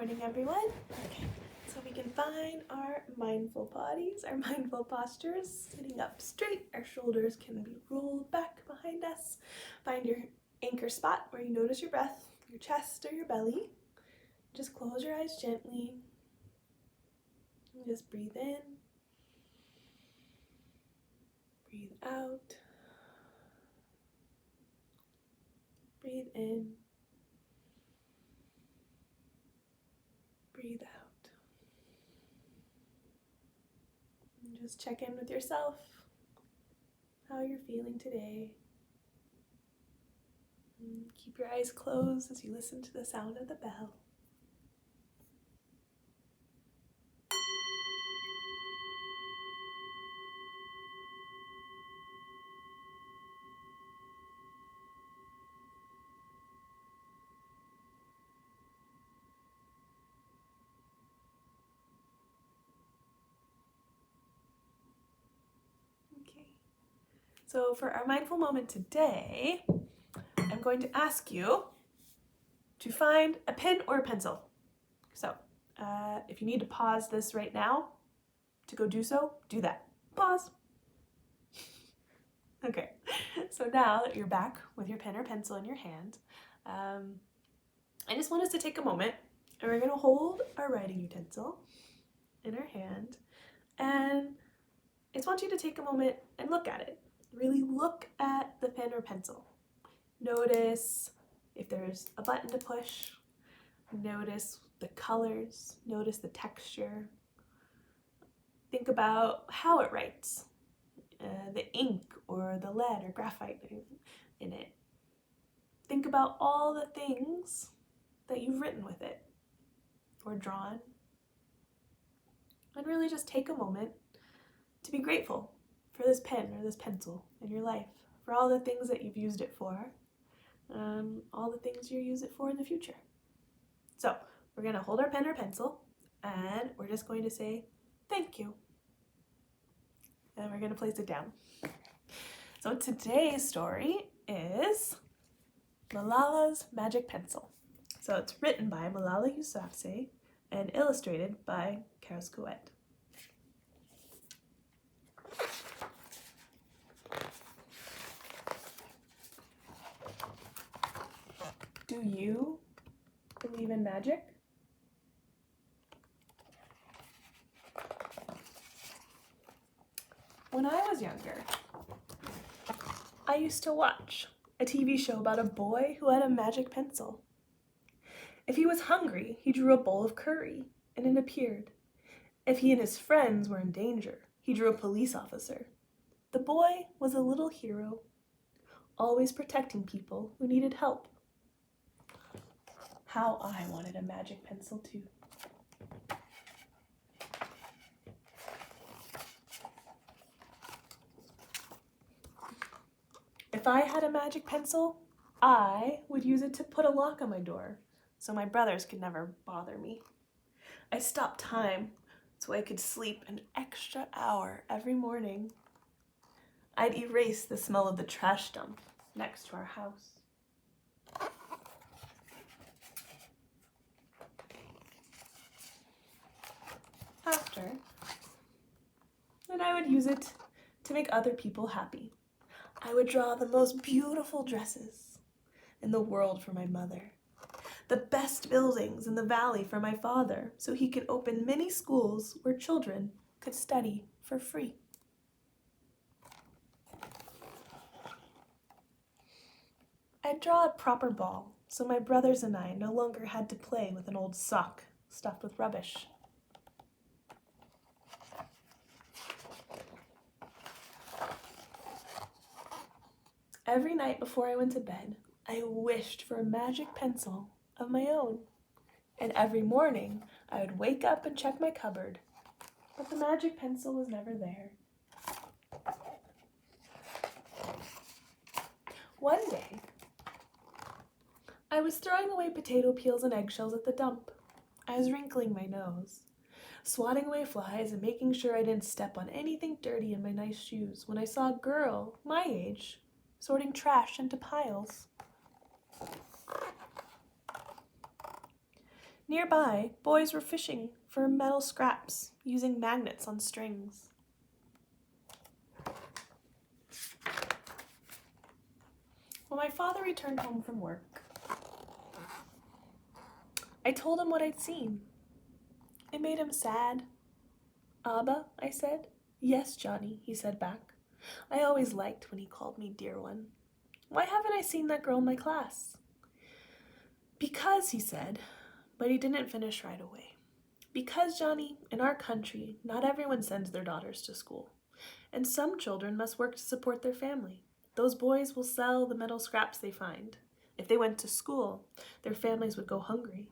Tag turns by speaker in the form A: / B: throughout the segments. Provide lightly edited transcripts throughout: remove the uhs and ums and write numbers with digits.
A: morning, everyone. Okay, so we can find our mindful bodies, our mindful postures, sitting up straight. Our shoulders can be rolled back behind us. Find your anchor spot where you notice your breath, your chest or your belly. Just close your eyes gently. And just breathe in. Breathe out. Breathe in. Breathe out. And just check in with yourself, how you're feeling today. And keep your eyes closed as you listen to the sound of the bell. Okay. So for our mindful moment today, I'm going to ask you to find a pen or a pencil. So if you need to pause this right now to go do so, do that. Pause. Okay, so now that you're back with your pen or pencil in your hand, I just want us to take a moment and we're going to hold our writing utensil in our hand, and I just want you to take a moment and look at it. Really look at the pen or pencil. Notice if there's a button to push. Notice the colors. Notice the texture. Think about how it writes. The ink or the lead or graphite in it. Think about all the things that you've written with it or drawn. And really just take a moment to be grateful for this pen or this pencil in your life, for all the things that you've used it for, all the things you'll use it for in the future. So we're going to hold our pen or pencil and we're just going to say thank you. And we're going to place it down. So today's story is Malala's Magic Pencil. So it's written by Malala Yousafzai and illustrated by Karis Kouet. Do you believe in magic? When I was younger, I used to watch a TV show about a boy who had a magic pencil. If he was hungry, he drew a bowl of curry, and it appeared. If he and his friends were in danger, he drew a police officer. The boy was a little hero, always protecting people who needed help. How I wanted a magic pencil too. If I had a magic pencil, I would use it to put a lock on my door so my brothers could never bother me. I stopped time so I could sleep an extra hour every morning. I'd erase the smell of the trash dump next to our house. After, then I would use it to make other people happy. I would draw the most beautiful dresses in the world for my mother, the best buildings in the valley for my father, so he could open many schools where children could study for free. I'd draw a proper ball so my brothers and I no longer had to play with an old sock stuffed with rubbish. Every night before I went to bed, I wished for a magic pencil of my own. And every morning, I would wake up and check my cupboard, but the magic pencil was never there. One day, I was throwing away potato peels and eggshells at the dump. I was wrinkling my nose, swatting away flies and making sure I didn't step on anything dirty in my nice shoes when I saw a girl my age sorting trash into piles. Nearby, boys were fishing for metal scraps using magnets on strings. When my father returned home from work, I told him what I'd seen. It made him sad. "Abba," I said. "Yes, Johnny," he said back. I always liked when he called me dear one. "Why haven't I seen that girl in my class?" "Because," he said, but he didn't finish right away. "Because, Johnny, in our country, not everyone sends their daughters to school, and some children must work to support their family. Those boys will sell the metal scraps they find. If they went to school, their families would go hungry.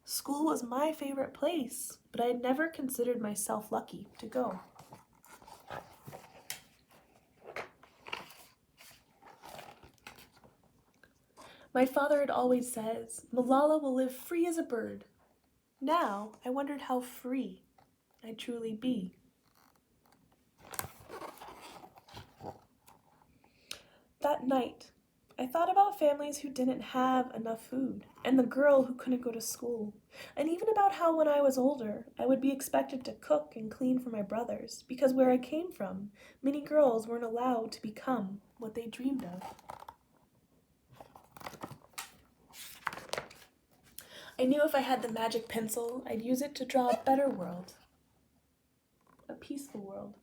A: School was my favorite place, but I had never considered myself lucky to go." My father had always said, "Malala will live free as a bird." Now I wondered how free I'd truly be. That night, I thought about families who didn't have enough food, and the girl who couldn't go to school, and even about how when I was older, I would be expected to cook and clean for my brothers, because where I came from, many girls weren't allowed to become what they dreamed of. I knew if I had the magic pencil, I'd use it to draw a better world, a peaceful world.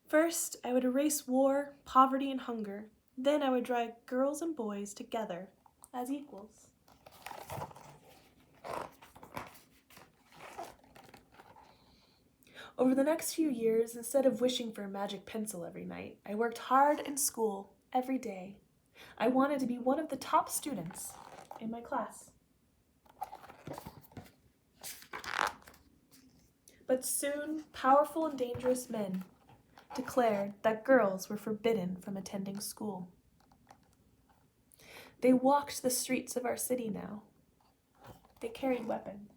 A: First, I would erase war, poverty, and hunger. Then I would draw girls and boys together as equals. Over the next few years, instead of wishing for a magic pencil every night, I worked hard in school every day. I wanted to be one of the top students in my class. But soon, powerful and dangerous men declared that girls were forbidden from attending school. They walked the streets of our city now. They carried weapons.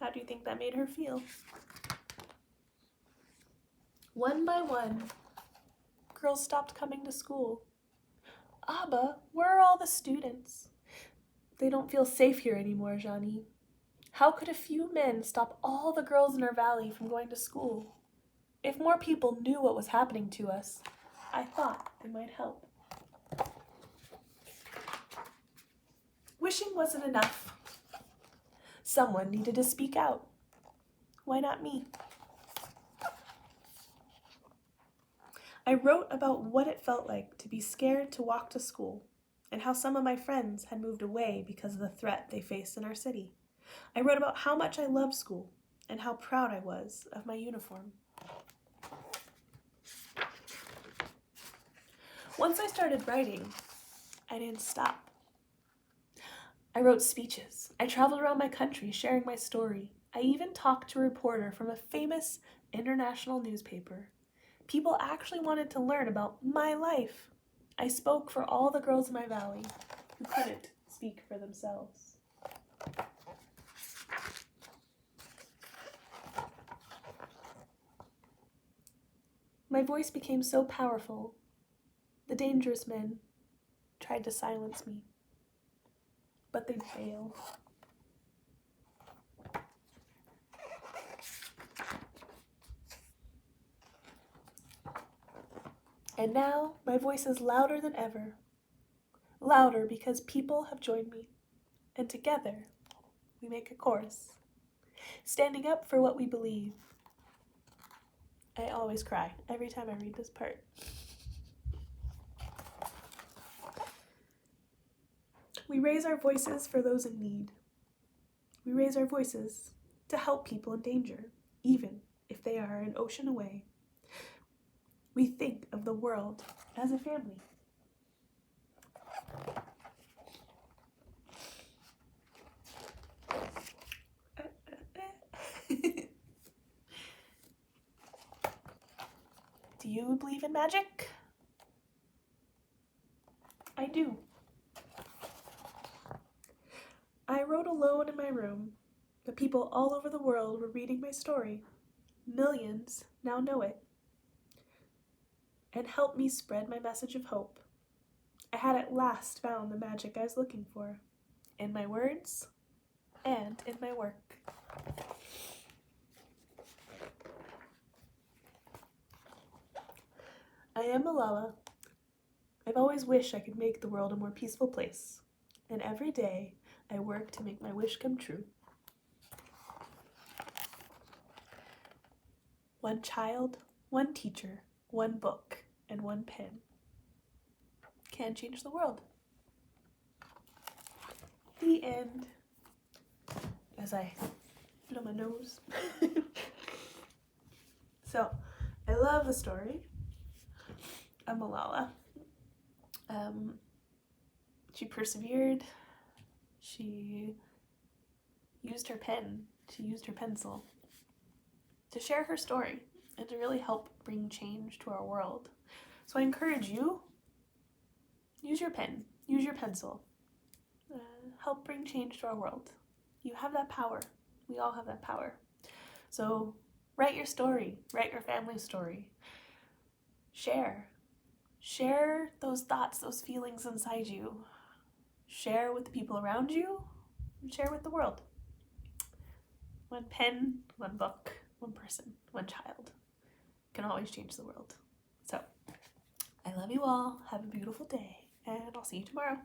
A: How do you think that made her feel? One by one, girls stopped coming to school. "Abba, where are all the students?" "They don't feel safe here anymore, Johnny." "How could a few men stop all the girls in our valley from going to school? If more people knew what was happening to us, I thought it might help." Wishing wasn't enough. Someone needed to speak out. Why not me? I wrote about what it felt like to be scared to walk to school, and how some of my friends had moved away because of the threat they faced in our city. I wrote about how much I loved school and how proud I was of my uniform. Once I started writing, I didn't stop. I wrote speeches. I traveled around my country sharing my story. I even talked to a reporter from a famous international newspaper. People actually wanted to learn about my life. I spoke for all the girls in my valley who couldn't speak for themselves. My voice became so powerful, the dangerous men tried to silence me, but they failed. And now my voice is louder than ever. Louder because people have joined me, and together we make a chorus, standing up for what we believe. I always cry every time I read this part. We raise our voices for those in need. We raise our voices to help people in danger, even if they are an ocean away. We think of the world as a family. Do you believe in magic? I do. I wrote alone in my room, but people all over the world were reading my story. Millions now know it. and help me spread my message of hope. I had at last found the magic I was looking for, in my words and in my work. I am Malala. I've always wished I could make the world a more peaceful place, and every day I work to make my wish come true. One child, one teacher, one book, and one pen can change the world. The end. As I blow my nose. So, I love the story of Malala. She persevered. She used her pen. She used her pencil to share her story and to really help bring change to our world. So I encourage you, use your pen, use your pencil, help bring change to our world. You have that power. We all have that power. So write your story, write your family's story. Share those thoughts, those feelings inside you. Share with the people around you, and share with the world. One pen, one book, one person, one child can always change the world. So, I love you all. Have a beautiful day, and I'll see you tomorrow.